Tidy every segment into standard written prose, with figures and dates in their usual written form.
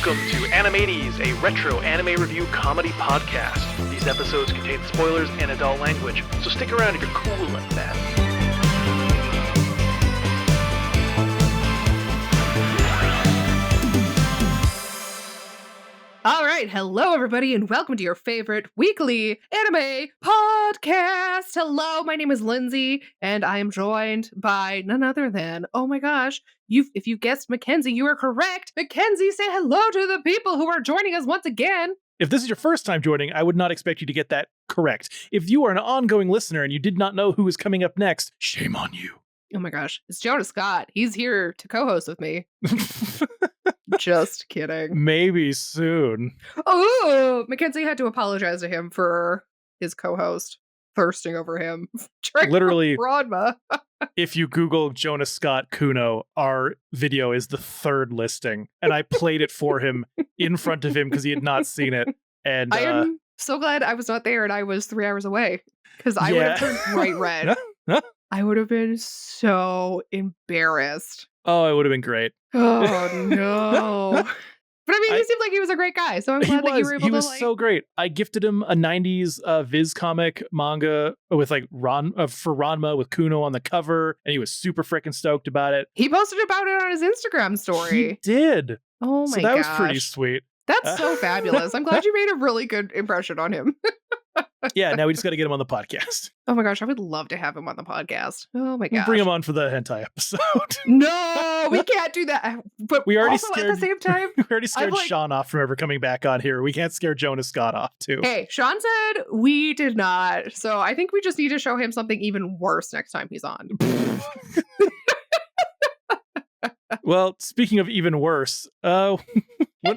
Welcome to Animates, a retro anime review comedy podcast. These episodes contain spoilers and adult language, so stick around if you're cool like that. All right, hello everybody, and welcome to your favorite weekly anime podcast. Hello, my name is Lindsay, and I am joined by none other than, oh my gosh, if you guessed Mackenzie, you are correct. Mackenzie, say hello to the people who are joining us once again. If this is your first time joining, I would not expect you to get that correct. If you are an ongoing listener and you did not know who is coming up next, shame on you. Oh my gosh, it's Jonah Scott. He's here to co-host with me. Just kidding. Maybe soon. Oh, Mackenzie had to apologize to him for his co-host thirsting over him. Literally, Ranma. if you Google Jonas Scott Kuno, our video is the third listing. And I played it for him in front of him because he had not seen it. And I am so glad I was not there and I was 3 hours away because I would have turned bright red. I would have been so embarrassed. Oh, it would have been great. Oh, no. But I mean, he seemed like he was a great guy, so I'm glad that you were able to, He was so great. I gifted him a 90s Viz comic manga with for Ranma with Kuno on the cover, and he was super freaking stoked about it. He posted about it on his Instagram story. He did. Oh my gosh. So that was pretty sweet. That's so fabulous. I'm glad you made a really good impression on him. Yeah, now we just got to get him on the podcast. Oh my gosh, I would love to have him on the podcast. Oh my gosh. We'll bring him on for the hentai episode. No, we can't do that. But we already also scared, at the same time, we already scared Sean off from ever coming back on here. We can't scare Jonas Scott off too. Hey, Sean said we did not. So I think we just need to show him something even worse next time he's on. Well, speaking of even worse, what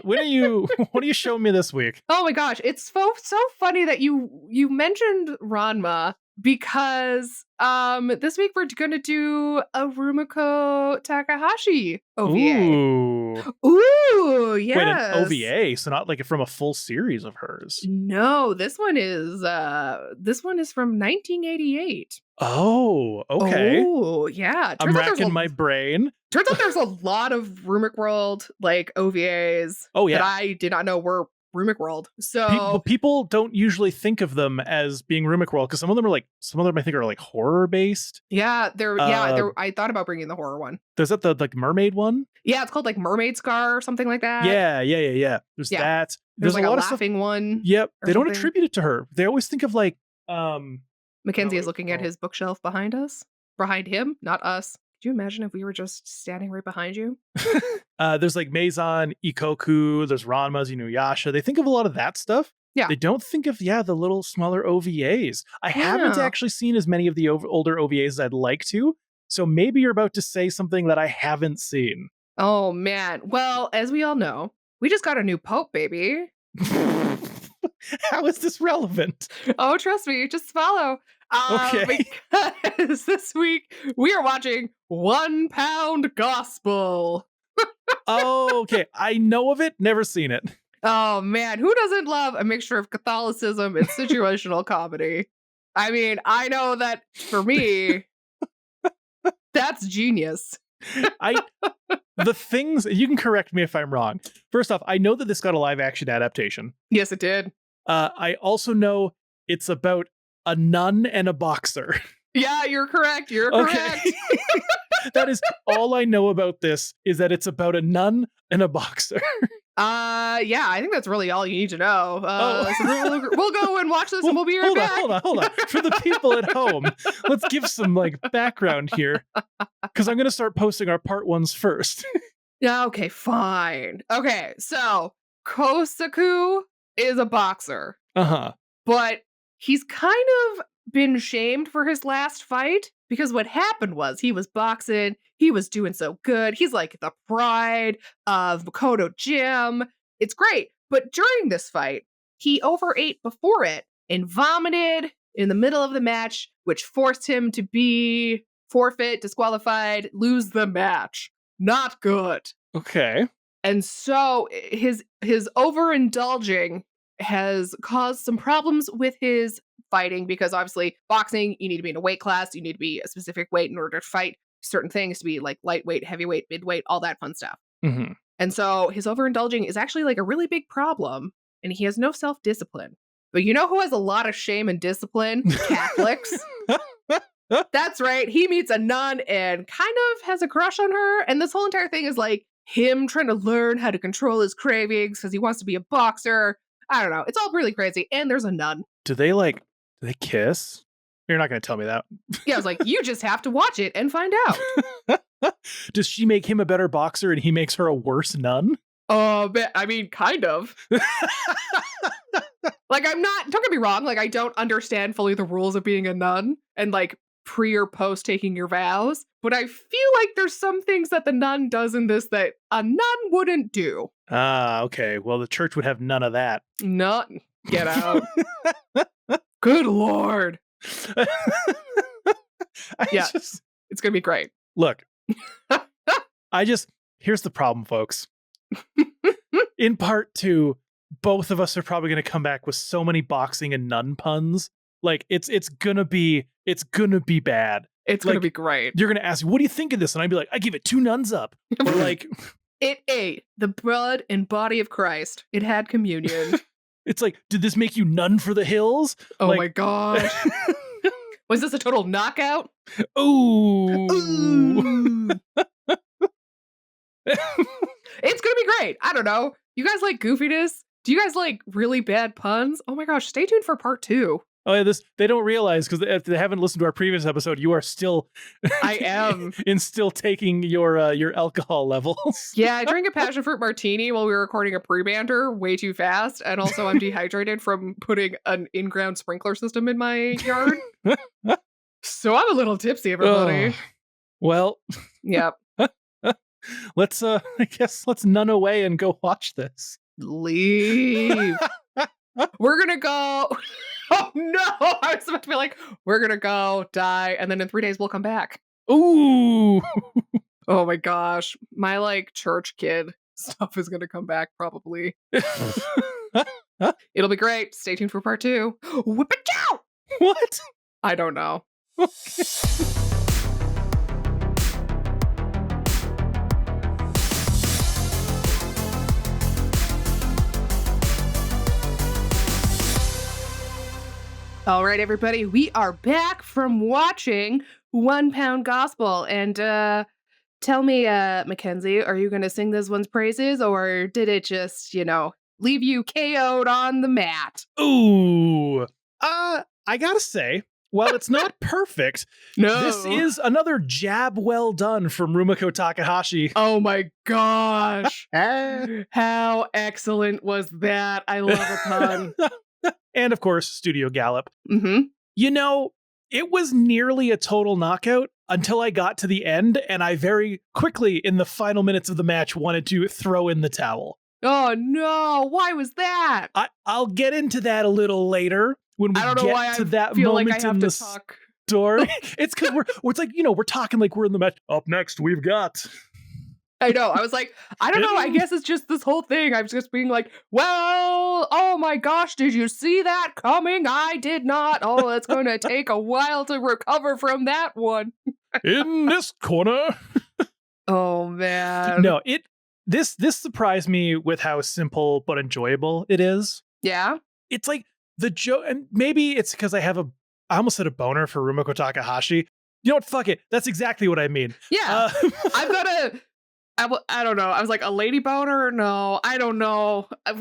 are you showing me this week? Oh my gosh, it's so funny that you mentioned Ranma because this week we're gonna do a Rumiko Takahashi OVA. Ooh, yes. Wait, an OVA, so not like from a full series of hers. No, this one is from 1988. Oh, okay. Oh, yeah. I'm racking my brain. Turns out there's a lot of Rumik World like OVAs that I did not know were Rumik World. So people don't usually think of them as being Rumik World because some of them I think are like horror based. Yeah, I thought about bringing the horror one. There's that the like mermaid one? Yeah, it's called like Mermaid Scar or something like that. Yeah. There's that. There's like a lot of laughing one. Yep. They don't attribute it to her. They always think of like Mackenzie is looking at his bookshelf behind us. Behind him, not us. Could you imagine if we were just standing right behind you? There's like Maison, Ikoku, there's Ranma's, Inuyasha. They think of a lot of that stuff. Yeah. They don't think of, the little smaller OVAs. I haven't actually seen as many of the older OVAs as I'd like to. So maybe you're about to say something that I haven't seen. Oh, man. Well, as we all know, we just got a new pope, baby. How is this relevant? Oh, trust me, just follow. Okay. Because this week we are watching 1 Pound Gospel. Oh, okay. I know of it, never seen it. Oh man, who doesn't love a mixture of Catholicism and situational comedy? I mean, I know that for me, that's genius. The things, you can correct me if I'm wrong. First off, I know that this got a live action adaptation. Yes, it did. I also know it's about a nun and a boxer. Yeah, you're correct. You're okay. Correct. That is all I know about this, is that it's about a nun and a boxer. Yeah, I think that's really all you need to know. So we'll go and watch this and we'll be right back. Hold on. For the people at home, let's give some background here, because I'm going to start posting our part ones first. Yeah, okay, fine. Okay, so Kosaku is a boxer. Uh-huh. But he's kind of been shamed for his last fight because what happened was he was boxing, he was doing so good. He's like the pride of Makoto Gym. It's great. But during this fight, he overate before it and vomited in the middle of the match, which forced him to be forfeit, disqualified, lose the match. Not good. Okay. And so his overindulging has caused some problems with his fighting, because obviously boxing, you need to be in a weight class, you need to be a specific weight in order to fight certain things, to be like lightweight, heavyweight, midweight, all that fun stuff. Mm-hmm. And so his overindulging is actually like a really big problem, and he has no self-discipline. But you know who has a lot of shame and discipline? Catholics. That's right. He meets a nun and kind of has a crush on her. And this whole entire thing is like him trying to learn how to control his cravings because he wants to be a boxer. I don't know. It's all really crazy. And there's a nun. Do they kiss? You're not going to tell me that. Yeah, I was like, you just have to watch it and find out. Does she make him a better boxer and he makes her a worse nun? I mean, kind of. Like, don't get me wrong, like, I don't understand fully the rules of being a nun and, like, pre or post taking your vows, but I feel like there's some things that the nun does in this that a nun wouldn't do. Ah, okay. Well, the church would have none of that. None. Get out. Good Lord. It's gonna be great. Look, here's the problem, folks. In part 2, both of us are probably going to come back with so many boxing and nun puns. Like it's gonna be bad. It's like, gonna be great. You're gonna ask me, what do you think of this? And I'd be like, I give it 2 nuns up. Or like, it ate the blood and body of Christ. It had communion. It's like, did this make you nun for the hills? Oh like, my gosh. Was this a total knockout? Ooh. It's gonna be great. I don't know. You guys like goofiness? Do you guys like really bad puns? Oh my gosh, stay tuned for part 2. Oh yeah, they don't realize because if they haven't listened to our previous episode, you are still I am still taking your alcohol levels. Yeah, I drank a passion fruit martini while we were recording a pre-banter way too fast, and also I'm dehydrated from putting an in-ground sprinkler system in my yard. So I'm a little tipsy, everybody. Well, yep. Let's nun away and go watch this. Leave. We're gonna go. Oh no! I was about to be like, we're gonna go die, and then in 3 days we'll come back. Ooh. Oh my gosh, my like church kid stuff is gonna come back probably. It'll be great. Stay tuned for part 2. Whip it down. What? I don't know. Okay. All right, everybody, we are back from watching 1 Pound Gospel. And tell me, Mackenzie, are you going to sing this one's praises, or did it just, leave you KO'd on the mat? Ooh. I gotta say, while it's not perfect, no, this is another jab well done from Rumiko Takahashi. Oh my gosh. How excellent was that? I love a pun. And of course, Studio Gallop. Mm-hmm. It was nearly a total knockout until I got to the end, and I very quickly, in the final minutes of the match, wanted to throw in the towel. Oh no, why was that? I'll get into that a little later when we get to that moment in the story. It's because we're talking like we're in the match. Up next, we've got... I know. I was like, I don't know. I guess it's just this whole thing. I was just being like, well, oh my gosh, did you see that coming? I did not. Oh, it's going to take a while to recover from that one. In this corner. Oh, man. No, this surprised me with how simple but enjoyable it is. Yeah? It's like the joke, and maybe it's because I almost said a boner for Rumiko Takahashi. You know what? Fuck it. That's exactly what I mean. Yeah. I've got I don't know. I was like, a lady boner? No, I don't know. I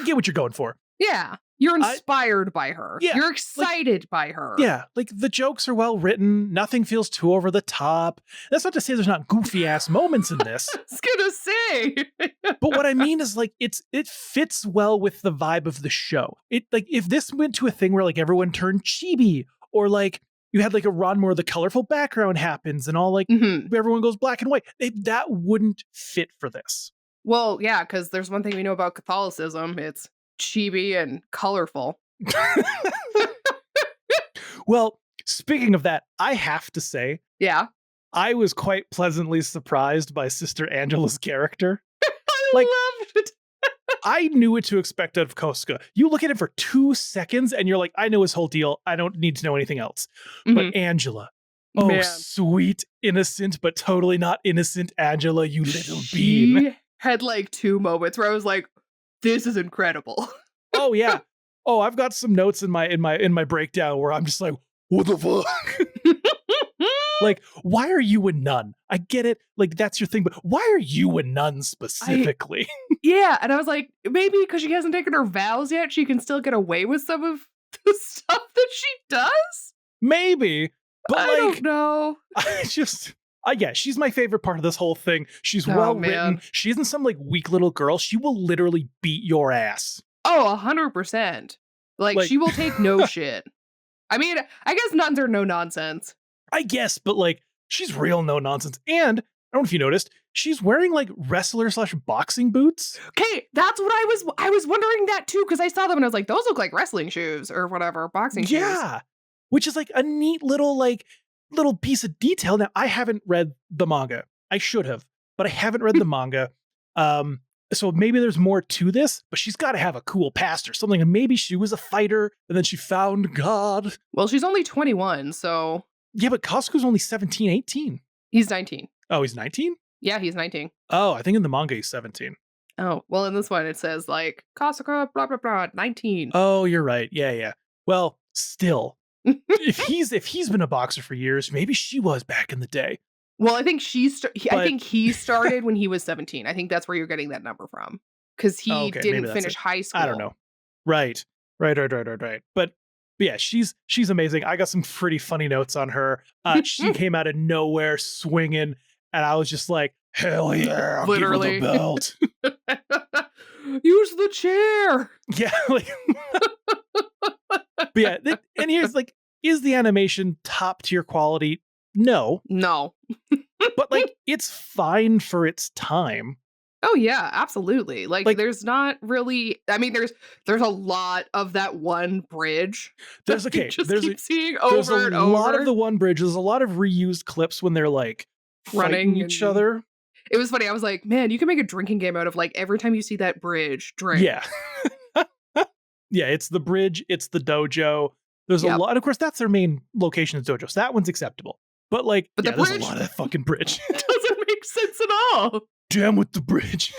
get what you're going for. Yeah. You're inspired by her. Yeah, you're excited by her. Yeah. Like the jokes are well written. Nothing feels too over the top. That's not to say there's not goofy ass moments in this. I was gonna say. But what I mean is like, it fits well with the vibe of the show. If this went to a thing where like everyone turned chibi, or like you had like a run where the colorful background happens and all like everyone goes black and white, that wouldn't fit for this. Well, yeah, because there's one thing we know about Catholicism. It's chibi and colorful. Well, speaking of that, I have to say, yeah, I was quite pleasantly surprised by Sister Angela's character. I loved it. I knew what to expect out of Kosuke. You look at him for 2 seconds and you're like, I know his whole deal. I don't need to know anything else. But Angela, man. Sweet, innocent, but totally not innocent Angela, you little bean. had like 2 moments where I was like, this is incredible. Oh yeah. Oh, I've got some notes in my breakdown where I'm just like, what the fuck? Like, why are you a nun? I get it. Like, that's your thing, but why are you a nun specifically? Yeah, and I was like, maybe because she hasn't taken her vows yet, she can still get away with some of the stuff that she does? Maybe. But I don't know. I just, yeah, she's my favorite part of this whole thing. She's Oh, well man. written. She isn't some like weak little girl. She will literally beat your ass. Oh, 100%. Like, Like- she will take no shit. I mean, I guess nuns are no nonsense. I guess, but like, she's real no nonsense. And I don't know if you noticed, she's wearing like wrestler/boxing boots. Okay, that's what I was wondering that too, because I saw them and I was like, those look like wrestling shoes or whatever, boxing shoes. Yeah. Which is like a neat little piece of detail. Now, I haven't read the manga. I should have, but I haven't read the manga. So maybe there's more to this, but she's got to have a cool past or something. And maybe she was a fighter and then she found God. Well, she's only 21, so Yeah, but Kasuku's only 17, 18. he's 19. Oh, he's 19? Yeah, he's 19. Oh, I think in the manga he's 17. Oh, well, in this one it says like Kasuga, blah blah blah, 19. Oh, you're right. Yeah. Well, still, if he's been a boxer for years, maybe she was back in the day. Well, I think I But- think he started when he was 17. I think that's where you're getting that number from, because he Okay, didn't maybe that's finish it. high school. I don't know. Right. But yeah, she's amazing. I got some pretty funny notes on her. She came out of nowhere swinging, and I was just like, hell yeah, Literally. give her the belt. Use the chair. Yeah, like, but yeah, and here's like, is the animation top tier quality? No, No. but like, it's fine for its time. Oh yeah, absolutely. Like, Like- there's not really. I mean, there's a lot of that one bridge. There's that we okay, just there's keep seeing there's over a and over. lot of the one bridge. There's a lot of reused clips when they're like Running fighting each and- other. It was funny. I was like, man, you can make a drinking game out of like every time you see that bridge, drink. Yeah. Yeah, it's the bridge, it's the dojo. There's a Yep. lot, and of course, that's their main location is dojo. So that one's acceptable. But like, But the yeah, there's a bridge- lot of that fucking bridge. It doesn't make sense at all. Jam with the bridge.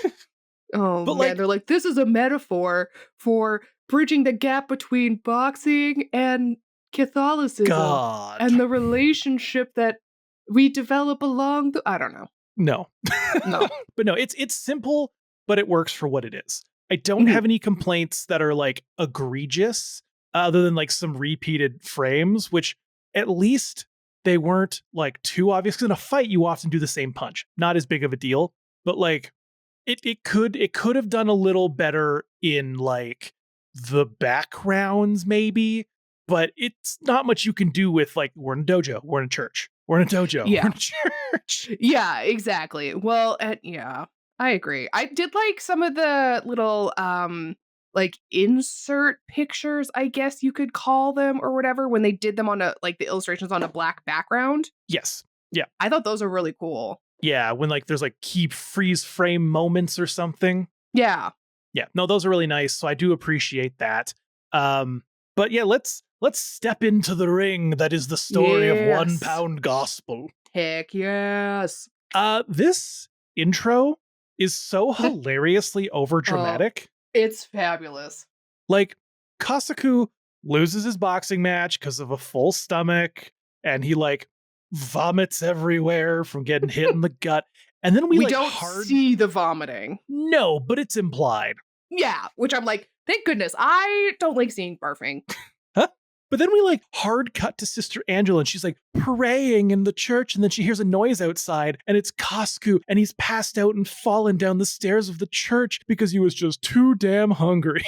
Oh But, man, like- they're like, this is a metaphor for bridging the gap between boxing and Catholicism God. and the relationship that we develop along the. I don't know. No. No. But no, it's simple, but it works for what it is. I don't Mhm. have any complaints that are like egregious, other than like some repeated frames, which at least they weren't like too obvious. 'Cause in a fight, you often do the same punch. Not as big of a deal, but like it could have done a little better in like the backgrounds, maybe. But it's not much you can do with like, we're in a dojo, we're in a church, we're in a dojo, Yeah. we're in a church. Yeah, exactly. Well, yeah, I agree. I did like some of the little like insert pictures, I guess you could call them or whatever, when they did them on a like the illustrations on a black background. Yes. I thought those were really cool. Yeah, when like there's like key freeze frame moments or something. Yeah. Yeah, no, those are really nice. So I do appreciate that. But yeah, let's step into the ring that is the story of Yes. 1 Pound Gospel. Heck yes. This intro is so hilariously over dramatic. It's fabulous. Like, Kasuku loses his boxing match because of a full stomach, and he like vomits everywhere from getting hit in the gut. And then we like don't see the vomiting. No, but it's implied. Yeah, which I'm like, thank goodness. I don't like seeing barfing. But then we like hard cut to Sister Angela, and she's like praying in the church, and then she hears a noise outside, and it's Kasuku, and he's passed out and fallen down the stairs of the church because he was just too damn hungry.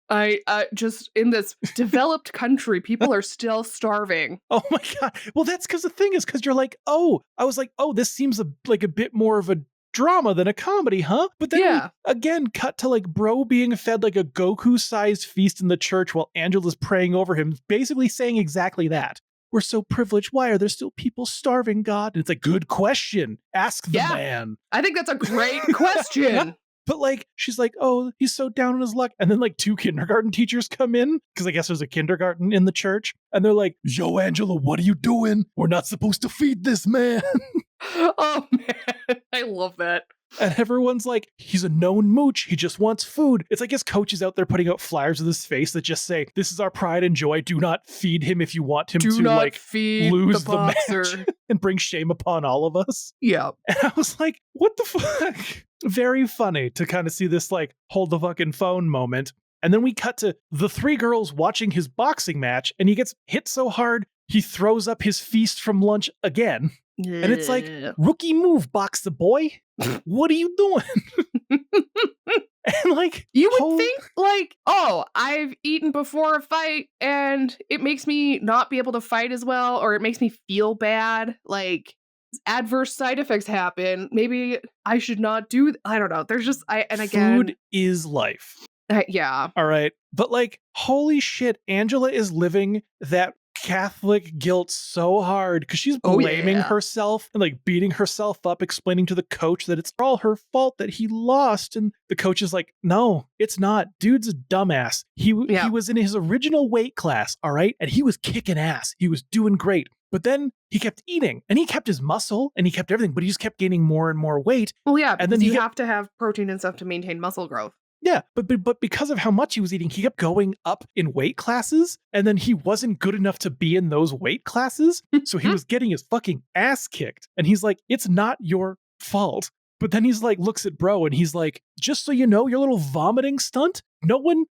I just in this developed country, people are still starving. Oh my god. Well, that's because the thing is, because you're like, oh, I was like, oh, this seems like a bit more of a drama than a comedy, huh? But then Yeah. we, again, cut to like bro being fed like a Goku-sized feast in the church while Angela's praying over him, basically saying exactly that. We're so privileged. Why are there still people starving, God? And it's like, good question. Ask the Yeah. man. I think that's a great question. But like, she's like, oh, he's so down on his luck. And then like 2 kindergarten teachers come in, because I guess there's a kindergarten in the church. And they're like, yo, Angela, what are you doing? We're not supposed to feed this man. Oh man, I love that. And everyone's like, he's a known mooch. He just wants food. It's like his coach is out there putting out flyers with his face that just say, this is our pride and joy. Do not feed him if you want him to like feed lose the the boxer. match and bring shame upon all of us. Yeah. And I was like, what the fuck? Very funny to kind of see this like hold the fucking phone moment. And then we cut to the three girls watching his boxing match, and he gets hit so hard, he throws up his feast from lunch again. And it's like, rookie move, boxer boy. What are you doing? And like, you would think like, oh, I've eaten before a fight and it makes me not be able to fight as well, or it makes me feel bad. Like adverse side effects happen. Maybe I should not do. I don't know. There's just food is life. Yeah. All right. But like, holy shit, Angela is living that Catholic guilt so hard because she's blaming herself and like beating herself up, explaining to the coach that it's all her fault that he lost. And the coach is like, no, it's not. Dude's a dumbass. He was in his original weight class, all right? And he was kicking ass. He was doing great. But then he kept eating and he kept his muscle and he kept everything, but he just kept gaining more and more weight. Well, yeah, and then you have to have protein and stuff to maintain muscle growth. Yeah, but because of how much he was eating, he kept going up in weight classes, and then he wasn't good enough to be in those weight classes, so he was getting his fucking ass kicked. And he's like, it's not your fault. But then he's like, looks at bro, and he's like, just so you know, your little vomiting stunt, no one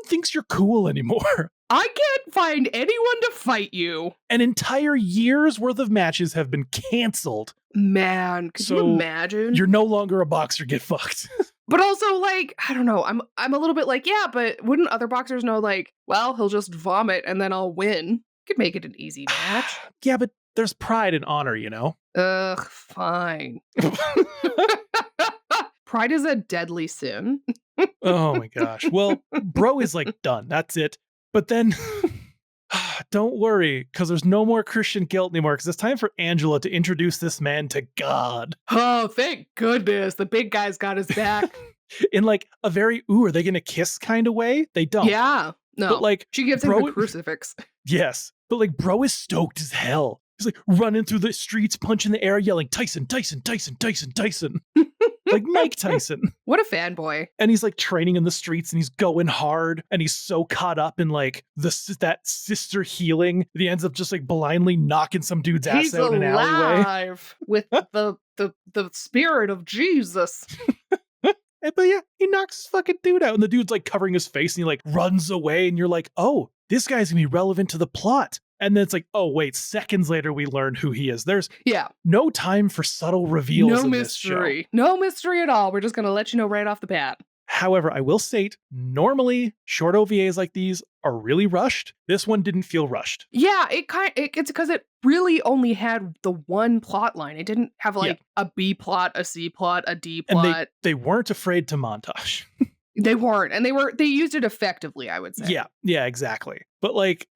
thinks you're cool anymore. I can't find anyone to fight you. An entire year's worth of matches have been canceled. Man, could you imagine? You're no longer a boxer, get fucked. But also, like, I don't know. I'm a little bit like, yeah, but wouldn't other boxers know, like, well, he'll just vomit and then I'll win? Could make it an easy match. Yeah, but there's pride and honor, you know? Ugh, fine. Pride is a deadly sin. Oh my gosh. Well, bro is like done. That's it. But then don't worry, because there's no more Christian guilt anymore, because it's time for Angela to introduce this man to God. Oh, thank goodness. The big guy's got his back. In like a very, are they going to kiss kind of way? They don't. Yeah. No. But like, she gives him the crucifix. Yes. But like, bro is stoked as hell. He's like running through the streets, punching the air, yelling, Tyson, Tyson, Tyson, Tyson, Tyson. Like Mike Tyson. What a fanboy. And he's like training in the streets and he's going hard and he's so caught up in like that sister healing that he ends up just like blindly knocking some dude's ass out in an alleyway. He's alive with the spirit of Jesus. But yeah, he knocks fucking dude out and the dude's like covering his face and he like runs away and you're like, oh, this guy's gonna be relevant to the plot. And then it's like, oh, wait, seconds later, we learn who he is. There's no time for subtle reveals. No mystery. No mystery at all. We're just going to let you know right off the bat. However, I will state, normally short OVAs like these are really rushed. This one didn't feel rushed. Yeah, it's because it really only had the one plot line. It didn't have like a B plot, a C plot, a D plot. And they weren't afraid to montage. They weren't. And they used it effectively, I would say. Yeah, exactly. But like,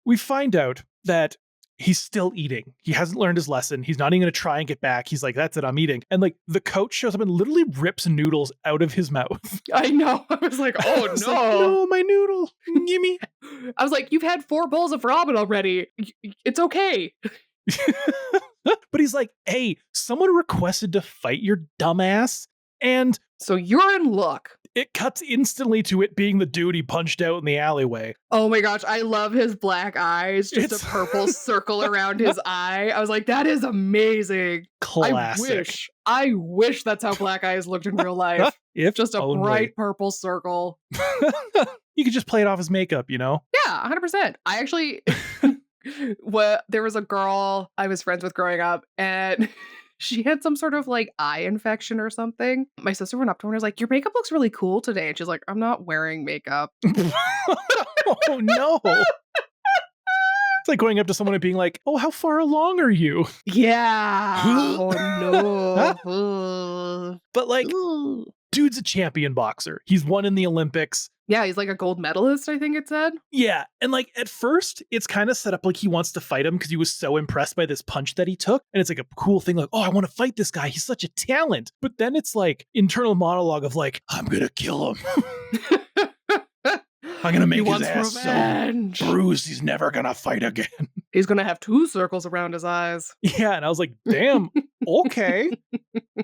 we find out that he's still eating. He hasn't learned his lesson. He's not even going to try and get back. He's like, that's it, I'm eating. And like, the coach shows up and literally rips noodles out of his mouth. I know. I was like, oh no. Like, no, my noodle. Gimme. I was like, you've had 4 bowls of ramen already. It's okay. But he's like, hey, someone requested to fight your dumbass. And so you're in luck. It cuts instantly to it being the dude he punched out in the alleyway. Oh my gosh, I love his black eyes. Just a purple circle around his eye. I was like, that is amazing. Classic. I wish that's how black eyes looked in real life. If just a only. bright purple circle. You could just play it off as makeup, you know? Yeah, 100%. I actually, there was a girl I was friends with growing up, and she had some sort of like eye infection or something. My sister went up to her and was like, your makeup looks really cool today. And she's like, I'm not wearing makeup. Oh no. It's like going up to someone and being like, oh, how far along are you? Yeah. Oh no. But like, dude's a champion boxer. He's won in the Olympics. Yeah, he's like a gold medalist, I think it said. Yeah, and like at first, it's kind of set up like he wants to fight him because he was so impressed by this punch that he took. And it's like a cool thing like, oh, I want to fight this guy. He's such a talent. But then it's like internal monologue of like, I'm going to kill him. I'm going to make his ass revenge. So bruised he's never going to fight again. He's going to have 2 circles around his eyes. Yeah, and I was like, damn, okay.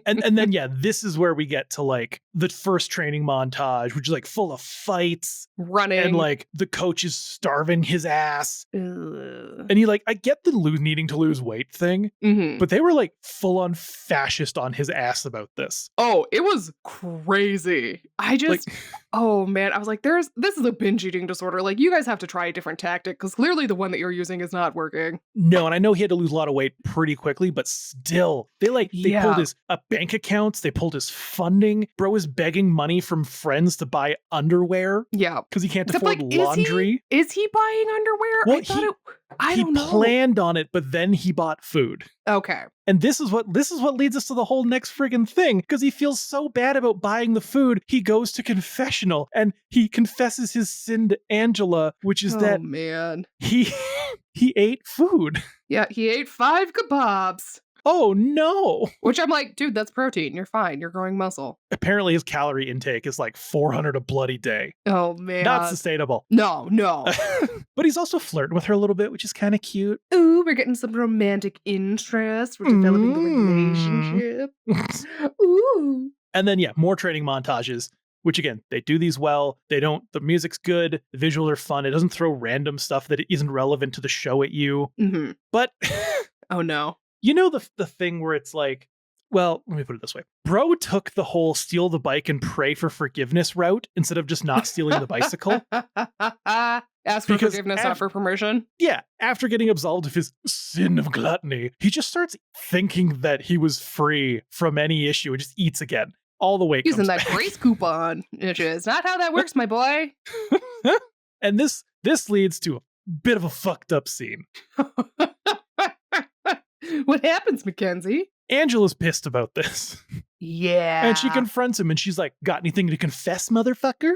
and then yeah, this is where we get to like the first training montage, which is like full of fights, Running. and like the coach is starving his ass. Ugh. And he like, I get the needing to lose weight thing, Mhm. but they were like full on fascist on his ass about this. Oh, it was crazy. I just, oh man, I was like, this is a binge eating disorder. Like, you guys have to try a different tactic because clearly the one that you're using is not working. No, and I know he had to lose a lot of weight pretty quickly, but still, they Yeah. pulled his bank accounts, they pulled his funding. Bro is begging money from friends to buy underwear Yeah. because he can't Except, afford like, laundry. Is he buying underwear? Well, I he don't know. planned on it, but then he bought food. Okay. And this is what leads us to the whole next friggin' thing, because he feels so bad about buying the food. He goes to confessional and he confesses his sin to Angela, which is that man. he ate food. Yeah, he ate 5 kebabs. Oh no. Which I'm like, dude, that's protein. You're fine. You're growing muscle. Apparently his calorie intake is like 400 a bloody day. Oh man. Not sustainable. No. But he's also flirting with her a little bit, which is kind of cute. Ooh, we're getting some romantic interest. We're developing the relationship. Ooh. And then, yeah, more training montages, which again, they do these well. The music's good. The visuals are fun. It doesn't throw random stuff that isn't relevant to the show at you. Mm-hmm. But oh no. you know the thing where it's like, well, let me put it this way. Bro took the whole steal the bike and pray for forgiveness route instead of just not stealing the bicycle. Ask for Because forgiveness, not for permission. Yeah, after getting absolved of his sin of gluttony, he just starts thinking that he was free from any issue and just eats again. All the weight Using comes that back. grace coupon, which is not how that works, my boy. And this leads to a bit of a fucked up scene. What happens, Mackenzie? Angela's pissed about this. Yeah. And she confronts him and she's like, got anything to confess, motherfucker?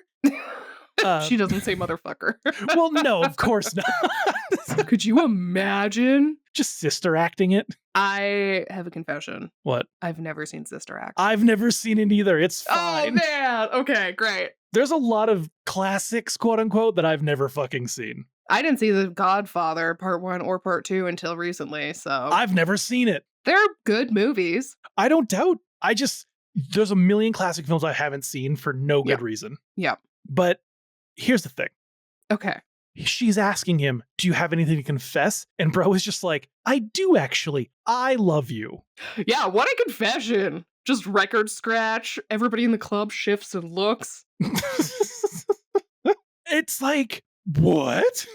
She doesn't say motherfucker. Well, no, of course not. Could you imagine? Just sister acting it. I have a confession. What? I've never seen Sister Act. I've never seen it either. It's Oh, fine. man. Okay, great. There's a lot of classics, quote unquote, that I've never fucking seen. I didn't see The Godfather Part 1 or Part 2 until recently, so. I've never seen it. They're good movies. I don't doubt. There's a million classic films I haven't seen for no good reason. Yeah. But here's the thing. Okay. She's asking him, do you have anything to confess? And bro is just like, I do actually. I love you. Yeah, what a confession. Just record scratch. Everybody in the club shifts and looks. It's like, what?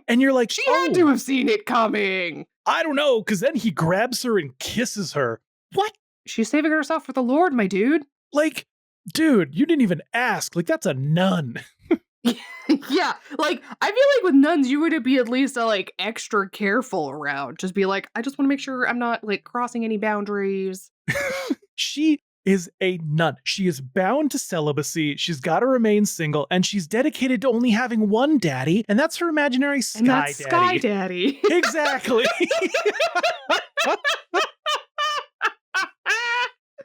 And you're like, She had to have seen it coming. I don't know, because then he grabs her and kisses her. What? She's saving herself for the Lord, my dude. Like, dude, you didn't even ask. Like, that's a nun. Yeah, like, I feel like with nuns, you would be at least like extra careful around. Just be like, I just want to make sure I'm not like crossing any boundaries. She is a nun. She is bound to celibacy. She's got to remain single, and she's dedicated to only having one daddy, and that's her imaginary Sky And that's Daddy. Sky Daddy. Exactly.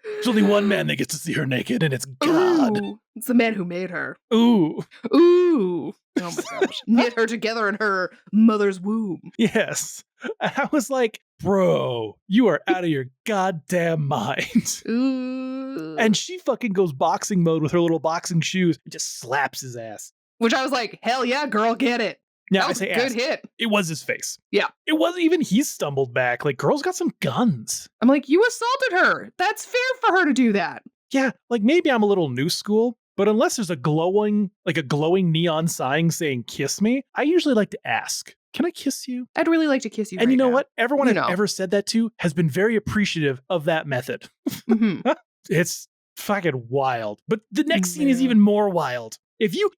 There's only one man that gets to see her naked, and it's God. Ooh, it's the man who made her. Ooh. Ooh. Oh my gosh. Knit her together in her mother's womb. Yes. I was like, bro, you are out of your goddamn mind. Ooh. And she fucking goes boxing mode with her little boxing shoes and just slaps his ass. Which I was like, hell yeah, girl, get it. Now That I was say a good ass. hit. It was his face. Yeah. It wasn't even he stumbled back. Like, girl's got some guns. I'm like, you assaulted her. That's fair for her to do that. Yeah, like maybe I'm a little new school, but unless there's a glowing neon sign saying kiss me, I usually like to ask, can I kiss you? I'd really like to kiss you. And right you know now. what? Everyone You I've know. ever said that to has been very appreciative of that method. Mhm. It's fucking wild. But the next scene is Yeah. even more wild. If you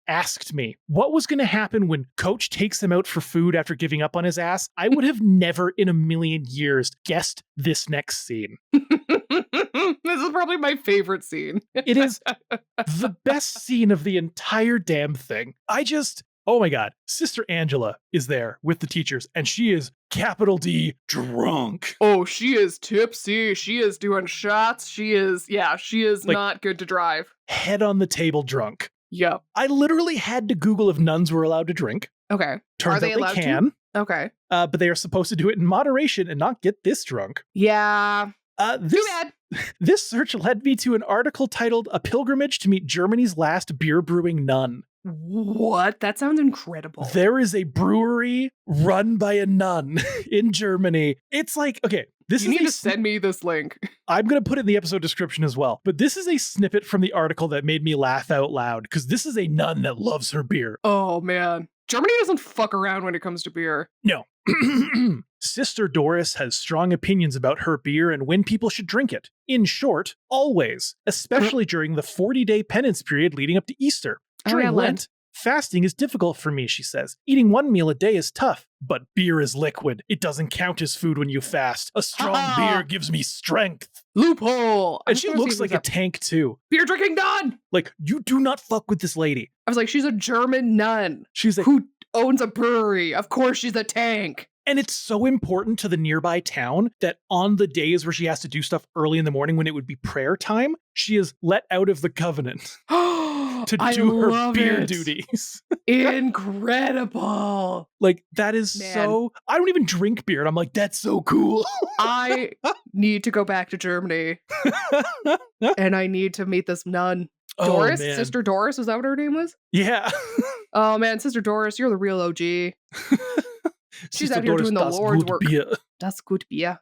asked me what was going to happen when Coach takes him out for food after giving up on his ass, I would have never in a million years guessed this next scene. This is probably my favorite scene. It is the best scene of the entire damn thing. Oh my God, Sister Angela is there with the teachers, and she is capital D drunk. Oh, she is tipsy. She is doing shots. She is Like- not good to drive. Head on the table drunk. Yep. I literally had to Google if nuns were allowed to drink. Okay. Turns Are they out allowed they can, to? Okay. but they are supposed to do it in moderation and not get this drunk. Yeah. Too bad. This search led me to an article titled "A Pilgrimage to Meet Germany's Last Beer Brewing Nun." What? That sounds incredible. There is a brewery run by a nun in Germany. It's like, okay, You need to send me this link. I'm going to put it in the episode description as well. But this is a snippet from the article that made me laugh out loud because this is a nun that loves her beer. Oh, man. Germany doesn't fuck around when it comes to beer. No. Sister Doris has strong opinions about her beer and when people should drink it. In short, always, especially during the 40-day penance period leading up to Easter. During Lent, fasting is difficult for me, she says. Eating one meal a day is tough, but beer is liquid. It doesn't count as food when you fast. A strong beer gives me strength. Loophole. And she looks like a tank too. Beer drinking nun. Like, you do not fuck with this lady. I was like, she's a German nun. She's like, who owns a brewery. Of course she's a tank. And it's so important to the nearby town that on the days where she has to do stuff early in the morning when it would be prayer time, she is let out of the covenant to do her beer duties. Incredible. Like, that is so... I don't even drink beer, and I'm like, that's so cool. I need to go back to Germany. And I need to meet this nun. Doris? Sister Doris? Is that what her name was? Yeah. Oh, man. Sister Doris, you're the real OG. She's Sister out here Doris, doing the Lord's work. Bier. That's good beer.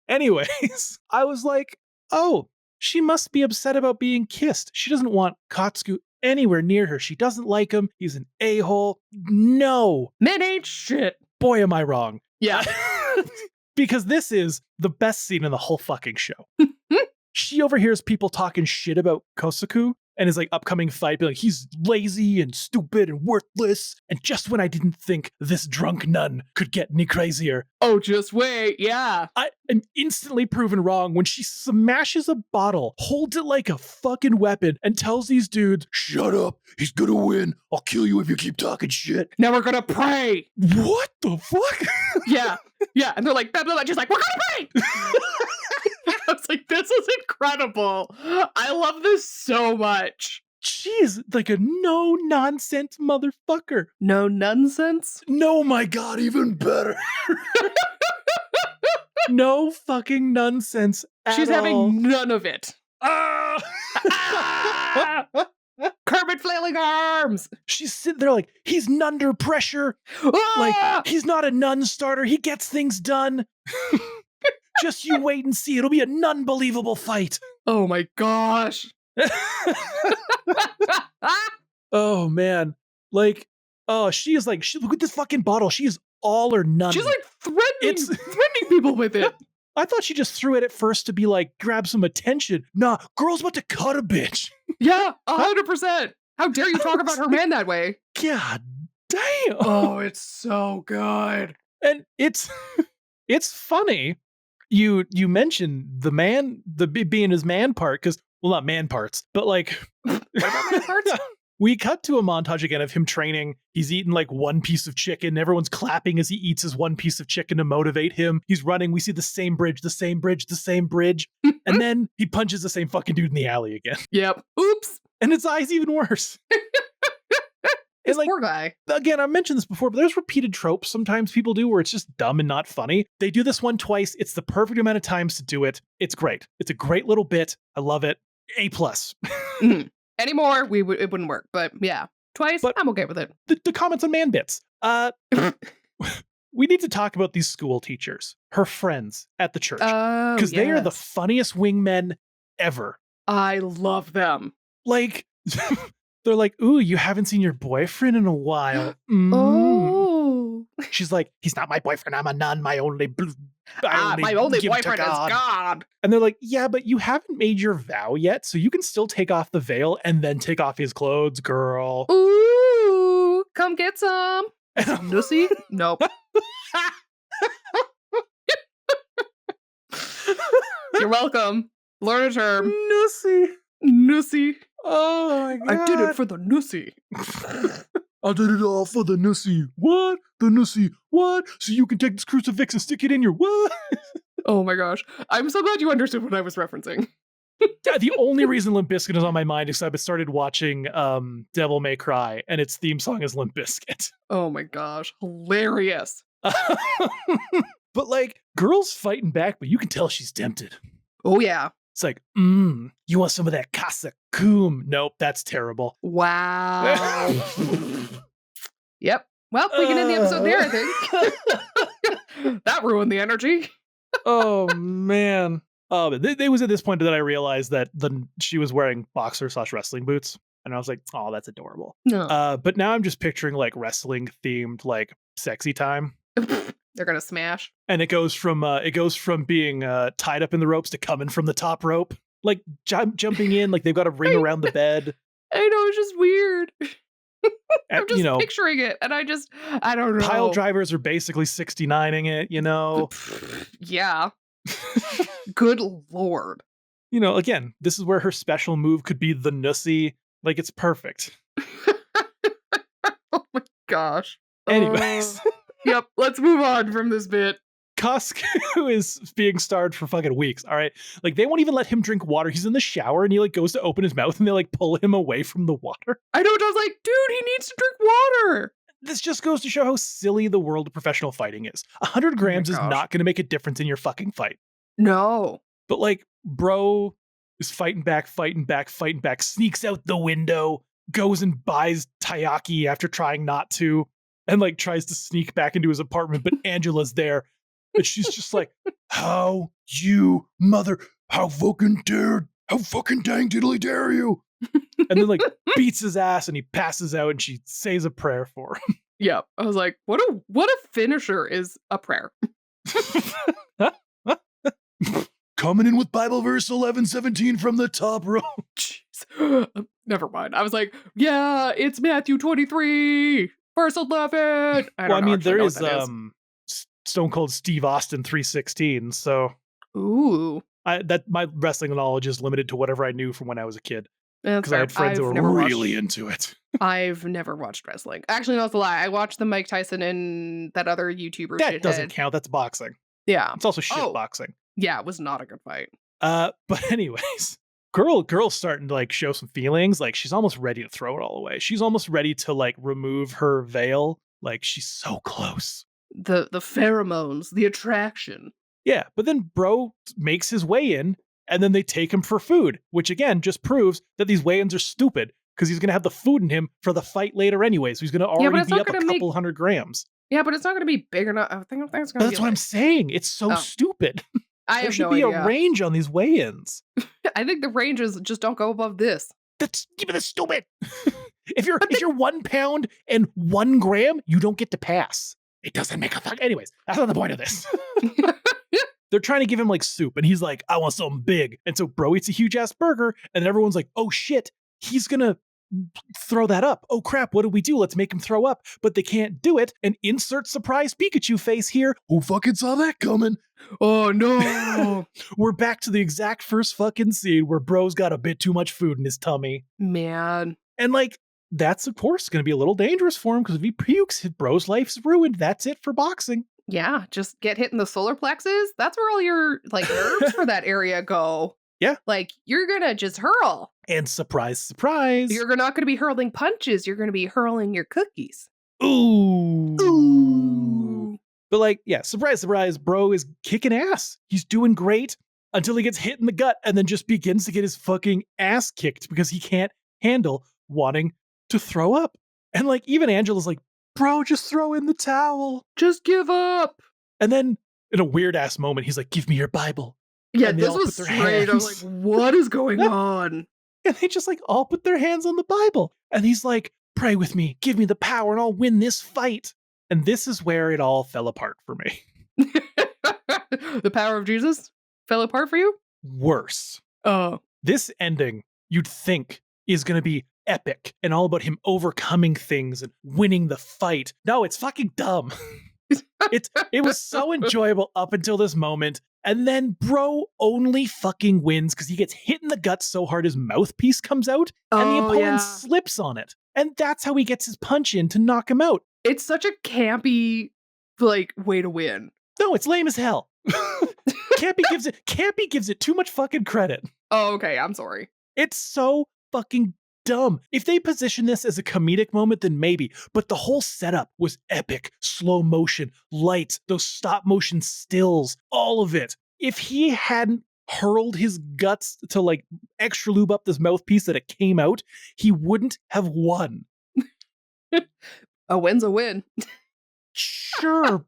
Anyways, I was like, oh, she must be upset about being kissed. She doesn't want Kotsuku anywhere near her. She doesn't like him. He's an a-hole. No. Men ain't shit. Boy, am I wrong. Yeah. Because this is the best scene in the whole fucking show. She overhears people talking shit about Kosuku and his like upcoming fight, being like, he's lazy and stupid and worthless. And just when I didn't think this drunk nun could get any crazier. Oh, just wait. Yeah. I am instantly proven wrong when she smashes a bottle, holds it like a fucking weapon, and tells these dudes, shut up. He's gonna win. I'll kill you if you keep talking shit. Now we're gonna pray. What the fuck? Yeah. Yeah. And they're like, blah, blah, blah. She's like, we're gonna pray. I was like, this is incredible. I love this so much. She's like a no-nonsense motherfucker. No nonsense? No, my God, even better. No fucking nonsense at She's all. having none of it. Ah! Kermit flailing arms. She's sitting there like, he's under pressure. Like, he's not a non-starter. He gets things done. Just you wait and see. It'll be an unbelievable fight. Oh my gosh. Oh, man. Like, oh, she is like, look at this fucking bottle. She is all or none. She's like threatening people with it. I thought she just threw it at first to be like, grab some attention. Nah, girl's about to cut a bitch. Yeah, 100%. How dare you talk about her man that way? God damn. Oh, it's so good. And it's funny. You mentioned the man, the being his man part, because, well, not man parts, but like, what about man parts? We cut to a montage again of him training. He's eating like one piece of chicken. Everyone's clapping as he eats his one piece of chicken to motivate him. He's running. We see the same bridge. And then he punches the same fucking dude in the alley again. Yep. Oops. And his eye's even worse. This like, poor guy. Again, I've mentioned this before, but there's repeated tropes sometimes people do where it's just dumb and not funny. They do this one twice. It's the perfect amount of times to do it. It's great. It's a great little bit. I love it. A+. Mm-hmm. Anymore, it wouldn't work. But yeah, twice, but I'm okay with it. The comments on man bits. We need to talk about these school teachers, her friends at the church. Because they are the funniest wingmen ever. I love them. Like, they're like, ooh, you haven't seen your boyfriend in a while. Oh. She's like, he's not my boyfriend. I'm a nun. My only boyfriend is God. And they're like, yeah, but you haven't made your vow yet, so you can still take off the veil and then take off his clothes, girl. Ooh, come get some. Nussy? Nope. You're welcome. Learn a term. Nussy. Oh my God. I did it for the nussy. I did it all for the nussy. What? The nussy. What? So you can take this crucifix and stick it in your what? Oh my gosh. I'm so glad you understood what I was referencing. Yeah, the only reason Limp Bizkit is on my mind is I started watching Devil May Cry, and its theme song is Limp Bizkit. Oh my gosh. Hilarious. But like, girl's fighting back, but you can tell she's tempted. Oh, yeah. It's like, you want some of that Casa Coom? Nope, that's terrible. Wow. Yep. Well, we can end the episode there, I think. That ruined the energy. Oh, man. It was at this point that I realized that she was wearing boxer/wrestling boots. And I was like, oh, that's adorable. No. But now I'm just picturing like wrestling themed, like sexy time. They're going to smash. And it goes from being tied up in the ropes to coming from the top rope, like jumping in, like they've got a ring around the bed. I know, it's just weird. I'm just picturing it, and I don't know. Pile drivers are basically 69ing it, Yeah. Good Lord. Again, this is where her special move could be the Nussy. Like, it's perfect. Oh my gosh. Anyways. Yep, let's move on from this bit. Costco is being starved for fucking weeks, all right? Like, they won't even let him drink water. He's in the shower, and he, like, goes to open his mouth, and they, like, pull him away from the water. I know, I was like, dude, he needs to drink water. This just goes to show how silly the world of professional fighting is. 100 grams is not going to make a difference in your fucking fight. No. But, like, bro is fighting back, sneaks out the window, goes and buys taiyaki after trying not to, and, like, tries to sneak back into his apartment, but Angela's there. And she's just like, how fucking dang diddly dare you? And then, like, beats his ass and he passes out and she says a prayer for him. Yeah. I was like, what a finisher is a prayer. Coming in with Bible verse 11:17 from the top row. Jeez. Never mind. I was like, yeah, it's Matthew 23, verse 11. There is Stone Cold Steve Austin 3:16. So, ooh, my wrestling knowledge is limited to whatever I knew from when I was a kid. Because I had friends who were really into it. I've never watched wrestling. Actually, no, it's a lie. I watched the Mike Tyson and that other YouTuber. That doesn't count. That's boxing. Yeah, it's also shit boxing. Yeah, it was not a good fight. But anyways, girl's starting to like show some feelings. Like, she's almost ready to throw it all away. She's almost ready to like remove her veil. Like, she's so close. The pheromones, the attraction. Yeah, but then bro makes his way in, and then they take him for food, which again just proves that these weigh-ins are stupid, because he's going to have the food in him for the fight later anyway, so he's going to already be up a couple 100 grams. Yeah, but it's not going to be big enough. I think it's going to be. That's what I'm saying. It's so stupid. There should be a range on these weigh-ins. I think the ranges just don't go above this. That's stupid. If you're 1 pound and 1 gram, you don't get to pass. It doesn't make a fuck. Anyways, that's not the point of this. They're trying to give him like soup, and he's like, I want something big. And so bro eats a huge ass burger, and then everyone's like, oh shit, he's gonna throw that up. Oh crap, what do we do? Let's make him throw up. But they can't do it. And insert surprise Pikachu face here. Who fucking saw that coming? Oh no. We're back to the exact first fucking scene where bro's got a bit too much food in his tummy. Man. And like, that's of course going to be a little dangerous for him, because if he pukes, his bro's life's ruined. That's it for boxing. Yeah, just get hit in the solar plexus. That's where all your like nerves for that area go. Yeah. Like, you're going to just hurl. And surprise, surprise. You're not going to be hurling punches. You're going to be hurling your cookies. Ooh. Ooh. But like, yeah, surprise, surprise, bro is kicking ass. He's doing great until he gets hit in the gut and then just begins to get his fucking ass kicked because he can't handle wanting to throw up. And like, even Angela's like, bro, just throw in the towel. Just give up. And then in a weird ass moment, he's like, give me your Bible. Yeah, this was strange. I was like, what is going on? And they just like all put their hands on the Bible. And he's like, pray with me, give me the power, and I'll win this fight. And this is where it all fell apart for me. The power of Jesus fell apart for you? Worse. Oh. This ending, you'd think, is going to be epic and all about him overcoming things and winning the fight. No, it's fucking dumb. It was so enjoyable up until this moment. And then bro only fucking wins because he gets hit in the gut so hard his mouthpiece comes out and the opponent slips on it. And that's how he gets his punch in to knock him out. It's such a campy, like, way to win. No, it's lame as hell. Campy gives it too much fucking credit. Oh, okay. I'm sorry. It's so fucking dumb. If they position this as a comedic moment, then maybe. But the whole setup was epic. Slow motion, lights, those stop motion stills, all of it. If he hadn't hurled his guts to like extra lube up this mouthpiece that it came out, he wouldn't have won. A win's a win. Sure,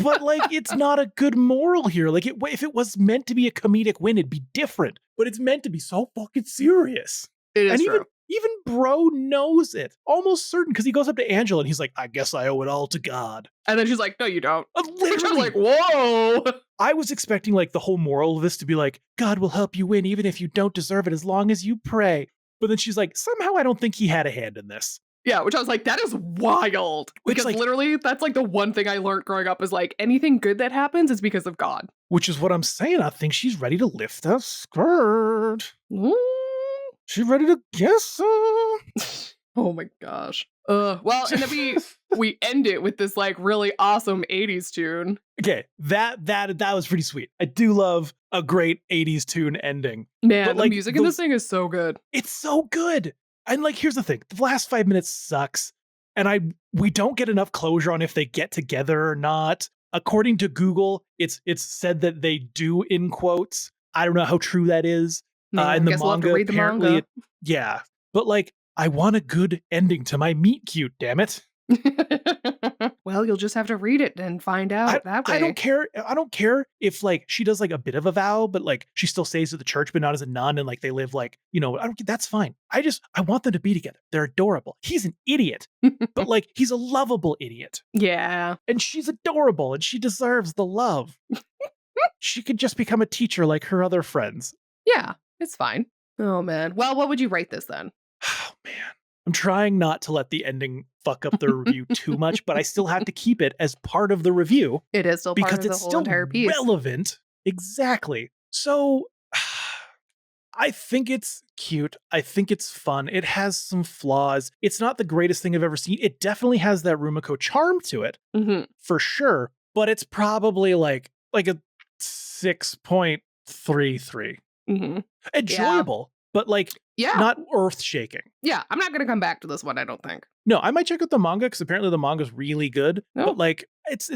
but like it's not a good moral here. Like if it was meant to be a comedic win, it'd be different. But it's meant to be so fucking serious. It is And true. even Bro knows it. Almost certain, because he goes up to Angela and he's like, I guess I owe it all to God. And then she's like, no, you don't. Literally. Which I'm like, whoa. I was expecting like the whole moral of this to be like, God will help you win even if you don't deserve it as long as you pray. But then she's like, somehow I don't think he had a hand in this. Yeah, which I was like, that is wild. Which, Because like- literally, that's like the one thing I learned growing up is like, anything good that happens is because of God. Which is what I'm saying. I think she's ready to lift that skirt. Mm. She's ready to guess. Oh my gosh. Well, and then we end it with this like really awesome 80s tune. Okay, that was pretty sweet. I do love a great 80s tune ending. Man, But, the like, music in this thing is so good. It's so good. And like, here's the thing. The last 5 minutes sucks. And we don't get enough closure on if they get together or not. According to Google, it's said that they do, in quotes. I don't know how true that is. Yeah, In the guess we'll have to manga, read the apparently, manga. yeah. But like, I want a good ending to my meet cute, damn it. Well, you'll just have to read it and find out that way. I don't care. I don't care if like she does like a bit of a vow, but like she still stays at the church, but not as a nun, and like they live like, that's fine. I want them to be together. They're adorable. He's an idiot, but like he's a lovable idiot. Yeah. And she's adorable and she deserves the love. She could just become a teacher like her other friends. Yeah, it's fine. Oh man. Well, what would you rate this then? Oh man. I'm trying not to let the ending fuck up the review too much, but I still have to keep it as part of the review. It is still part Because of the it's whole still entire piece. relevant. Exactly. So I think it's cute. I think it's fun. It has some flaws. It's not the greatest thing I've ever seen. It definitely has that Rumiko charm to it, Mm-hmm. for sure. But it's probably like a 6.33. Mm-hmm. Enjoyable, but like Yeah. not earth shaking. Yeah. I'm not going to come back to this one, I don't think. No, I might check out the manga because apparently the manga's really good. Oh. But like, it's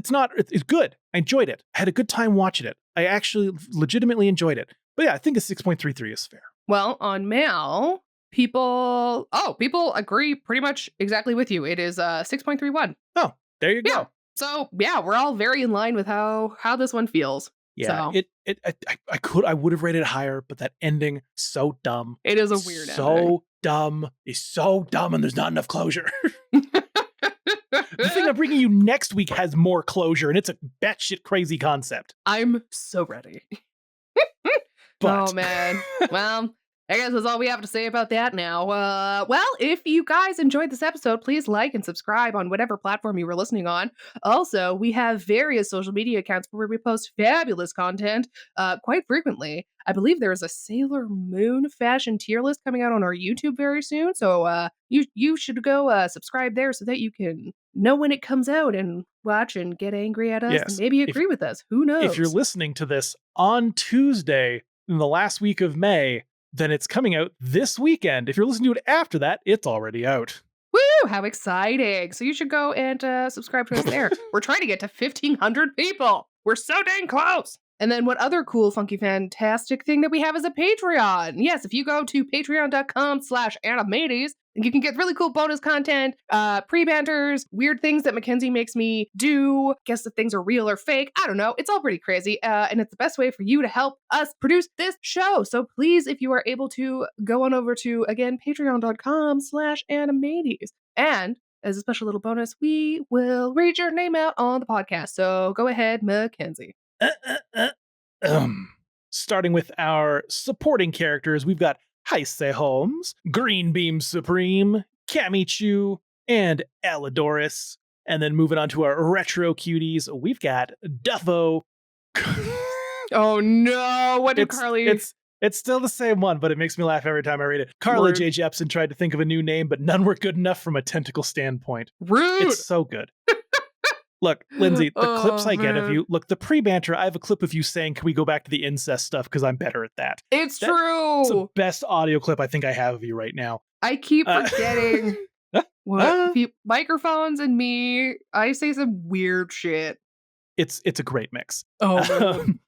good. I enjoyed it. I had a good time watching it. I actually legitimately enjoyed it. But yeah, I think a 6.33 is fair. Well, on Mal, people agree pretty much exactly with you. It is 6.31. Oh, there you go. Yeah. So yeah, we're all very in line with how this one feels. Yeah, So. I would have rated it higher, but that ending, so dumb. It is a weird so ending. dumb. It's so dumb and there's not enough closure. The thing I'm bringing you next week has more closure and it's a batshit crazy concept. I'm so ready. But Oh man. Well, I guess that's all we have to say about that now. Well, if you guys enjoyed this episode, please like and subscribe on whatever platform you were listening on. Also, we have various social media accounts where we post fabulous content quite frequently. I believe there is a Sailor Moon fashion tier list coming out on our YouTube very soon. So you should go subscribe there so that you can know when it comes out and watch and get angry at us Yes. and maybe agree with us. Who knows? if you're listening to this on Tuesday in the last week of May, then it's coming out this weekend. If you're listening to it after that, it's already out. Woo! How exciting! So you should go and subscribe to us there. We're trying to get to 1,500 people. We're so dang close. And then what other cool, funky, fantastic thing that we have is a Patreon. Yes, if you go to patreon.com/animates, you can get really cool bonus content, pre-banters, weird things that Mackenzie makes me do, guess if things are real or fake. I don't know. It's all pretty crazy. And it's the best way for you to help us produce this show. So please, if you are able to, go on over to, again, patreon.com/animates. And as a special little bonus, we will read your name out on the podcast. So go ahead, Mackenzie. Starting with our supporting characters, we've got Heisei Holmes, Green Beam Supreme, Kamichu, and Aladoris. And then moving on to our retro cuties, we've got Duffo. Oh no! What did Carly? It's still the same one, but it makes me laugh every time I read it. Carly Rude. J. Jepsen tried to think of a new name, but none were good enough from a tentacle standpoint. Rude. It's so good. Look, Lindsay, the clips I get of man. you, look, the pre-banter, I have a clip of you saying, can we go back to the incest stuff? Because I'm better at that. It's It's the true. best audio clip I think I have of you right now. I keep forgetting what microphones and me. I say some weird shit. It's a great mix. Oh, man.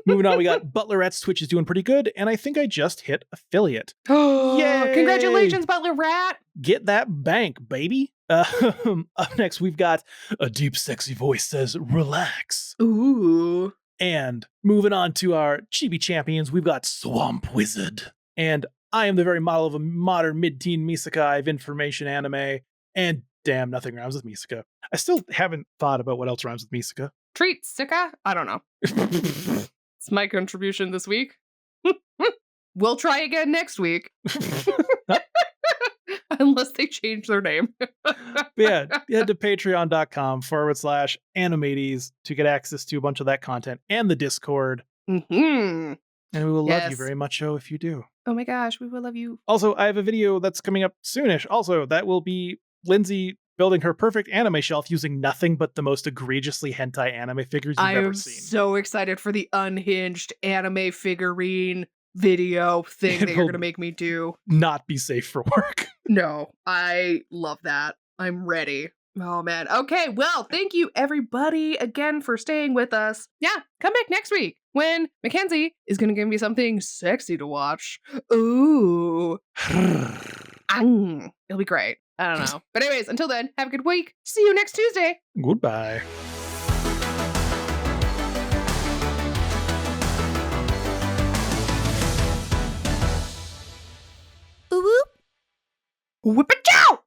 Moving on, we got Butlerette's Twitch is doing pretty good, and I think I just hit affiliate. Yay! Congratulations, Butler Rat. Get that bank, baby. Up next, we've got a deep, sexy voice says, relax. Ooh. And moving on to our chibi champions, we've got Swamp Wizard. And I am the very model of a modern mid-teen isekai of information anime. And damn, nothing rhymes with Misaka. I still haven't thought about what else rhymes with Misaka. Treat Sika? I don't know. It's my contribution this week. We'll try again next week. Unless they change their name. But yeah, head to patreon.com/animates to get access to a bunch of that content and the Discord. Mm-hmm. And we will love you very much if you do. Oh my gosh, we will love you. Also, I have a video that's coming up soonish. Also, that will be Lindsay building her perfect anime shelf using nothing but the most egregiously hentai anime figures you've ever seen. I'm so excited for the unhinged anime figurine video thing that you're going to make me do. Not be safe for work. No, I love that. I'm ready. Oh, man. Okay, well, thank you, everybody, again for staying with us. Yeah, come back next week when Mackenzie is going to give me something sexy to watch. Ooh. It'll be great. I don't know. But anyways, until then, have a good week. See you next Tuesday. Goodbye. Whoop-a-chow!